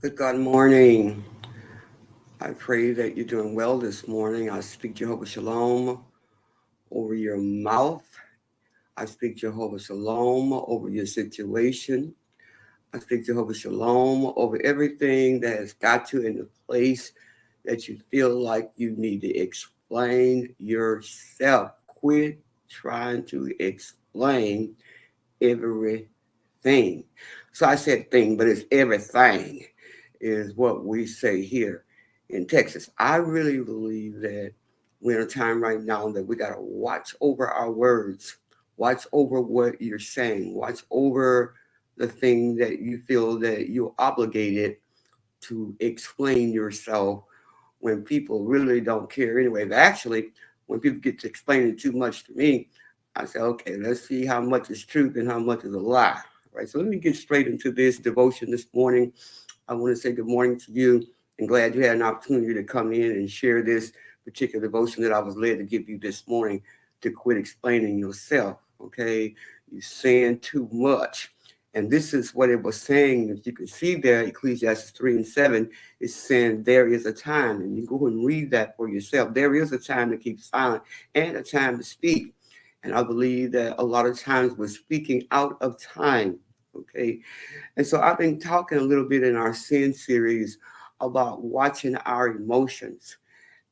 Good God morning. I pray that you're doing well this morning. I speak Jehovah Shalom over your mouth. I speak Jehovah Shalom over your situation. I speak Jehovah Shalom over everything that has got you in the place that you feel like you need to explain yourself. Quit trying to explain everything. So I said thing, but it's everything is what we say here in Texas. I really believe that we're in a time right now that we got to watch over our words, watch over what you're saying, watch over the thing that you feel that you're obligated to explain yourself when people really don't care anyway. But actually, when people get to explaining too much to me, I say, okay, let's see how much is truth and how much is a lie. Right. So let me get straight into this devotion this morning. I want to say good morning to you and glad you had an opportunity to come in and share this particular devotion that I was led to give you this morning to quit explaining yourself. Okay. You're saying too much. And this is what it was saying. If you can see there, Ecclesiastes 3 and 7 is saying there is a time, and you go and read that for yourself. There is a time to keep silent and a time to speak. And I believe that a lot of times we're speaking out of time. Okay. And so I've been talking a little bit in our sin series about watching our emotions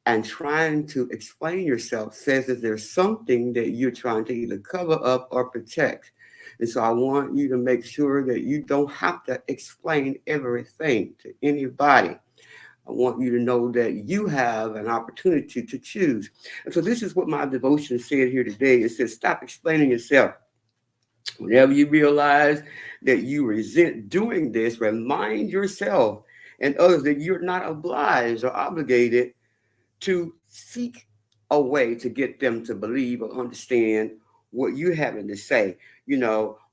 and trying to explain yourself says that there's something that you're trying to either cover up or protect. And so I want you to make sure that you don't have to explain everything to anybody. I want you to know that you have an opportunity to choose. And so this is what my devotion said here today. It says, stop explaining yourself. Whenever you realize that you resent doing this, remind yourself and others that you're not obliged or obligated to seek a way to get them to believe or understand what you're having to say,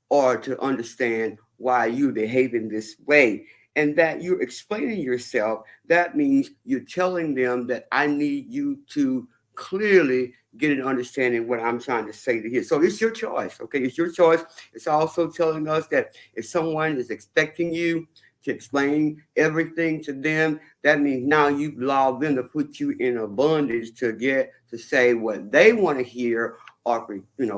or to understand why you're behaving this way. And that you're explaining yourself, that means you're telling them that I need you to clearly get an understanding what I'm trying to say to you. So it's your choice, okay? It's your choice. It's also telling us that if someone is expecting you to explain everything to them, that means now you've allowed them to put you in a bondage to get to say what they want to hear, or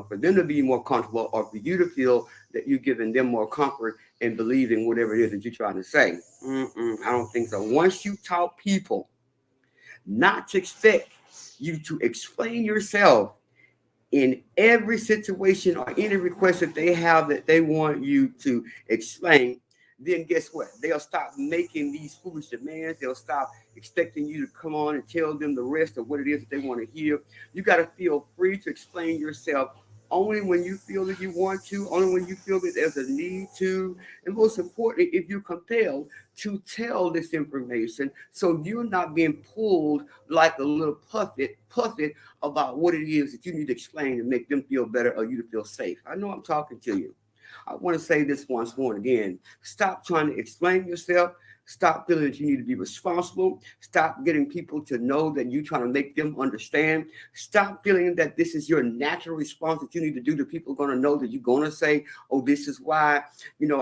for them to be more comfortable, or for you to feel that you're giving them more comfort in believing whatever it is that you're trying to say. I don't think so. Once you taught people not to expect you to explain yourself in every situation or any request that they have that they want you to explain, then guess what? They'll stop making these foolish demands. They'll stop expecting you to come on and tell them the rest of what it is that they want to hear. You got to feel free to explain yourself only when you feel that you want to, only when you feel that there's a need to, and most importantly, if you're compelled to tell this information so you're not being pulled like a little puffet about what it is that you need to explain to make them feel better or you to feel safe. I know I'm talking to you. I want to say this once more and again. Stop trying to explain yourself. Stop feeling that you need to be responsible. Stop getting people to know that you're trying to make them understand. Stop feeling that this is your natural response that you need to do. That people are going to know that you're going to say, oh, this is why.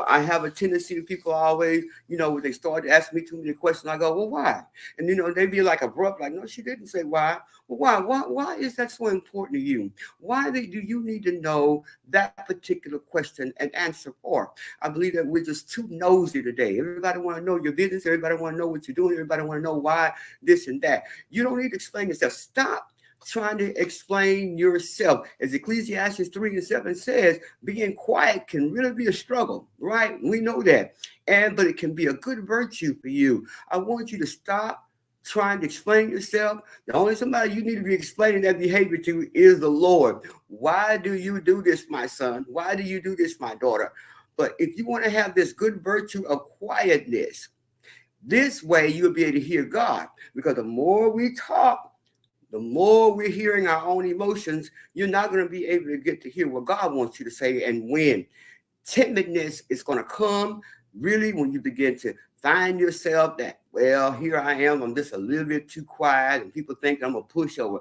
I have a tendency to people always, when they start asking me too many questions, I go, well, why? And, they be like abrupt, like, no, she didn't say why. Well, why? Why is that so important to you? Why do you need to know that particular question and answer for? I believe that we're just too nosy today. Everybody want to know your business. Everybody want to know what you're doing. Everybody want to know why this and that. You don't need to explain yourself. Stop trying to explain yourself. As Ecclesiastes 3 and 7 says, being quiet can really be a struggle, right? We know that. But it can be a good virtue for you. I want you to stop trying to explain yourself. The only somebody you need to be explaining that behavior to is the Lord. Why do you do this, my son? Why do you do this, my daughter? But if you want to have this good virtue of quietness, this way you'll be able to hear God. Because the more we talk, the more we're hearing our own emotions, you're not going to be able to get to hear what God wants you to say and when. Timidness is going to come really when you begin to find yourself that, well, here I am, I'm just a little bit too quiet, and people think I'm a pushover.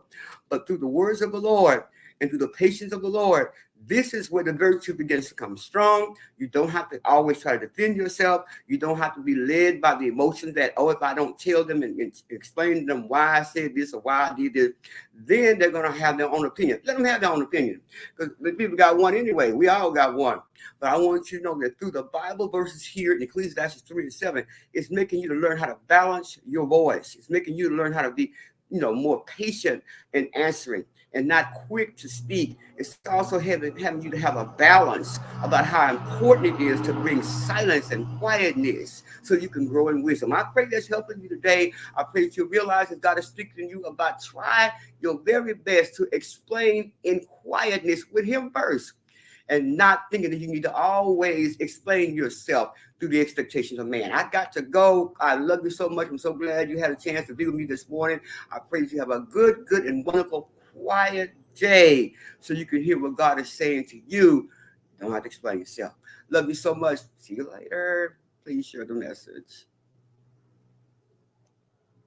But through the words of the Lord and through the patience of the Lord, This is where the virtue begins to come strong. You don't have to always try to defend yourself. You don't have to be led by the emotions that, oh, if I don't tell them and explain to them why I said this or why I did this, then they're going to have their own opinion. Let them have their own opinion, because the people got one anyway. We all got one. But I want you to know that through the Bible verses here in Ecclesiastes 3 and 7, it's making you to learn how to balance your voice. It's making you to learn how to be, more patient in answering and not quick to speak. It's also having you to have a balance about how important it is to bring silence and quietness so you can grow in wisdom. I pray that's helping you today. I pray that you realize that God is speaking to you about try your very best to explain in quietness with him first, and not thinking that you need to always explain yourself through the expectations of man. I got to go. I love you so much. I'm so glad you had a chance to be with me this morning. I pray that you have a good and wonderful, quiet day so you can hear what God is saying to you. Don't have to explain yourself. Love you so much. See you later. Please share the message.